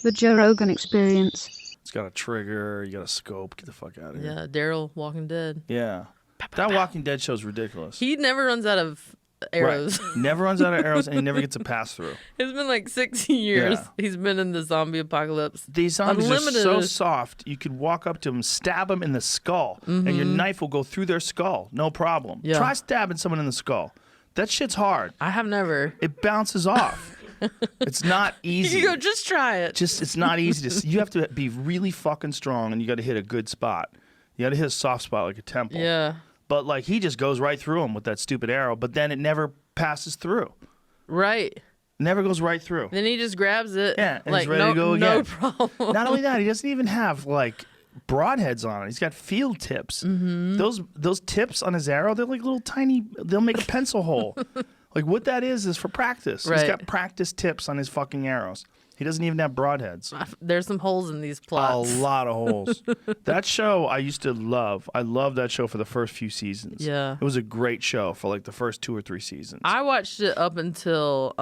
The Joe Rogan Experience. It's got a trigger. You got a scope. Get the fuck out of here. Yeah, Daryl, Walking Dead. Yeah. That Walking Dead show's ridiculous. He never runs out of arrows. Right. Never runs out of arrows, and he never gets a pass through. It's been like 60 years. Yeah. He's been in the zombie apocalypse. These zombies Unlimited. are so soft, you could walk up to them, stab them in the skull, and your knife will go through their skull. No problem. Yeah. Try stabbing someone in the skull. That shit's hard. I have never. It bounces off. It's not easy. You go, just try it. It's not easy to. You have to be really fucking strong, and you got to hit a good spot. You got to hit a soft spot like a temple. Yeah. But like he just goes right through him with that stupid arrow, but then it never passes through. Right. Never goes right through. Then he just grabs it. Yeah, and like, he's ready to go again. No problem. Not only that, he doesn't even have like broadheads on it. He's got field tips. Those tips on his arrow, they're like little tiny. They'll make a pencil hole. Like what that is for practice. Right. He's got practice tips on his fucking arrows. He doesn't even have broadheads. There's some holes in these plots. A lot of holes. That show I used to love. I loved that show for the first few seasons. Yeah. It was a great show for like the first 2 or 3 seasons. I watched it up until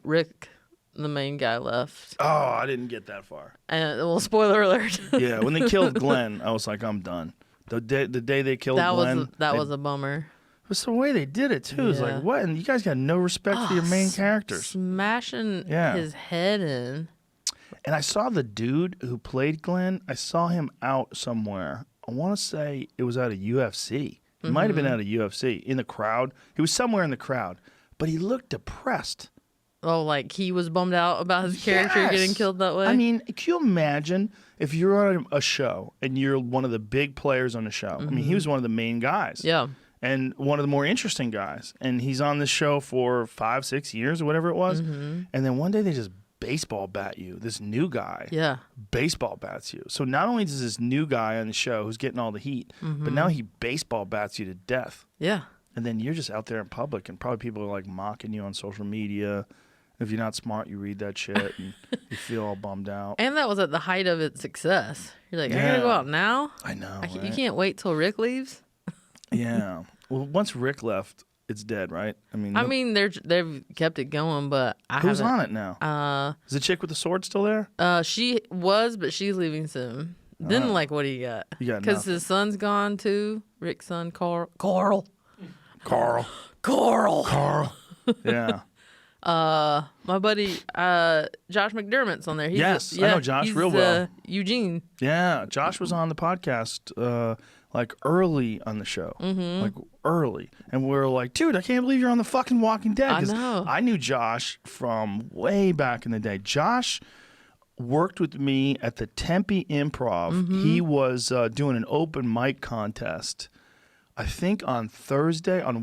Rick, the main guy, left. Oh, I didn't get that far. And well, spoiler alert. Yeah, when they killed Glenn, I was like, I'm done. The day they killed Glenn. That was a bummer. It was the way they did it too. It's like, what? And you guys got no respect for your main characters. Smashing his head in. And I saw the dude who played Glenn. I saw him out somewhere. I want to say it was out of UFC. It might have been out of UFC in the crowd. He was somewhere in the crowd, but he looked depressed. Oh, like he was bummed out about his character getting killed that way? I mean, can you imagine if you're on a show and you're one of the big players on the show? I mean, he was one of the main guys. Yeah. And one of the more interesting guys. And he's on this show for 5-6 years or whatever it was. And then one day they just baseball bat you. This new guy baseball bats you. So not only does this new guy on the show who's getting all the heat, but now he baseball bats you to death. Yeah. And then you're just out there in public and probably people are like mocking you on social media. If you're not smart, you read that shit and you feel all bummed out. And that was at the height of its success. You're like, I gotta go out now? I know. You can't wait till Rick leaves? Yeah. Well, once Rick left, it's dead, right? I mean, they've kept it going, but who's on it now? Is the chick with the sword still there? She was, but she's leaving soon. Then, like, what do you got? You got because nothing. his son's gone too. Rick's son, Carl. Yeah. My buddy Josh McDermott's on there. Yes, I know Josh real well. Eugene. Yeah, Josh was on the podcast like early on the show, like early, and we were like, "Dude, I can't believe you're on the fucking Walking Dead." I know. I knew Josh from way back in the day. Josh worked with me at the Tempe Improv. He was doing an open mic contest, I think on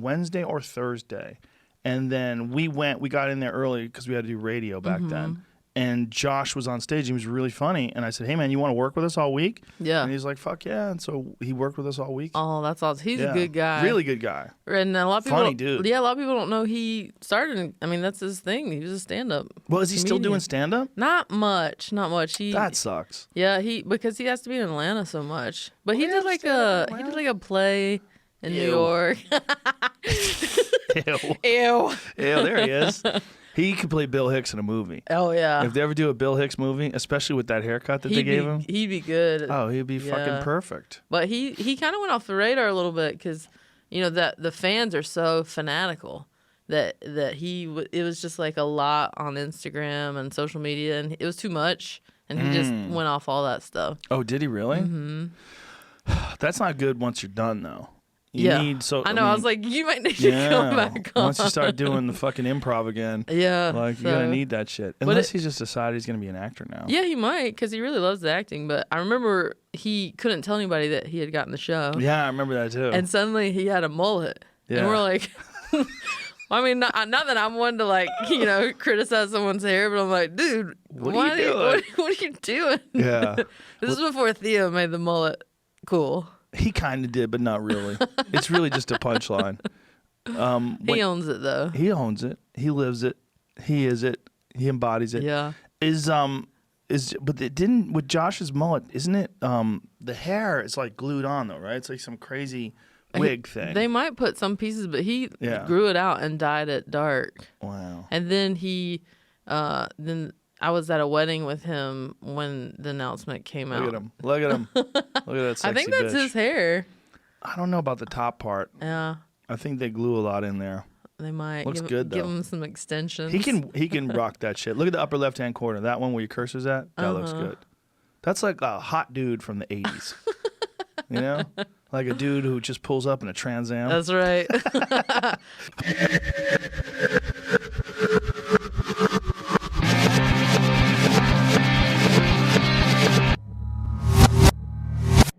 Wednesday or Thursday. And then we got in there early because we had to do radio back then. And Josh was on stage. He was really funny. And I said, hey, man, you want to work with us all week? Yeah. And he's like, fuck yeah. And so he worked with us all week. Oh, that's awesome. He's a good guy. Really good guy. And a lot of people, funny dude. Yeah, a lot of people don't know he started. I mean, that's his thing. He was a stand-up. Well, is he still doing stand-up? Not much. That sucks. Yeah, because he has to be in Atlanta so much. But he did like a play in New York. Ew. Ew. There he is. He could play Bill Hicks in a movie. Oh, yeah. If they ever do a Bill Hicks movie, especially with that haircut that they gave him. He'd be good. Oh, he'd be fucking perfect. But he kind of went off the radar a little bit because, that the fans are so fanatical that it was just like a lot on Instagram and social media, and it was too much, and he just went off all that stuff. Oh, did he really? Mm-hmm. That's not good once you're done, though. I was like, you might need to come back on. Once you start doing the fucking improv again, you're gonna need that shit. Unless he's just decided he's gonna be an actor now. Yeah, he might, because he really loves the acting. But I remember he couldn't tell anybody that he had gotten the show. Yeah, I remember that too. And suddenly he had a mullet, and we're like, I mean, not that I'm one to like, criticize someone's hair, but I'm like, dude, what are you doing? Yeah, this is before Theo made the mullet cool. He kind of did, but not really. It's really just a punchline. He owns it, though. He owns it. He lives it. He is it. He embodies it. Yeah. But it didn't with Josh's mullet, isn't it? The hair is like glued on though, right? It's like some crazy wig thing. They might put some pieces, but he grew it out and dyed it dark. Wow. And then he, I I was at a wedding with him when the announcement came out. Look at him. Look at him. Look at that sexy I think that's bitch. his hair. I don't know about the top part. Yeah, I think they glue a lot in there. they might Looks give, good, give though. him some extensions. He can rock that shit. Look at the upper left-hand corner. That one where your cursor's at. That looks good. That's like a hot dude from the 80s. You know? Like a dude who just pulls up in a Trans Am. That's right.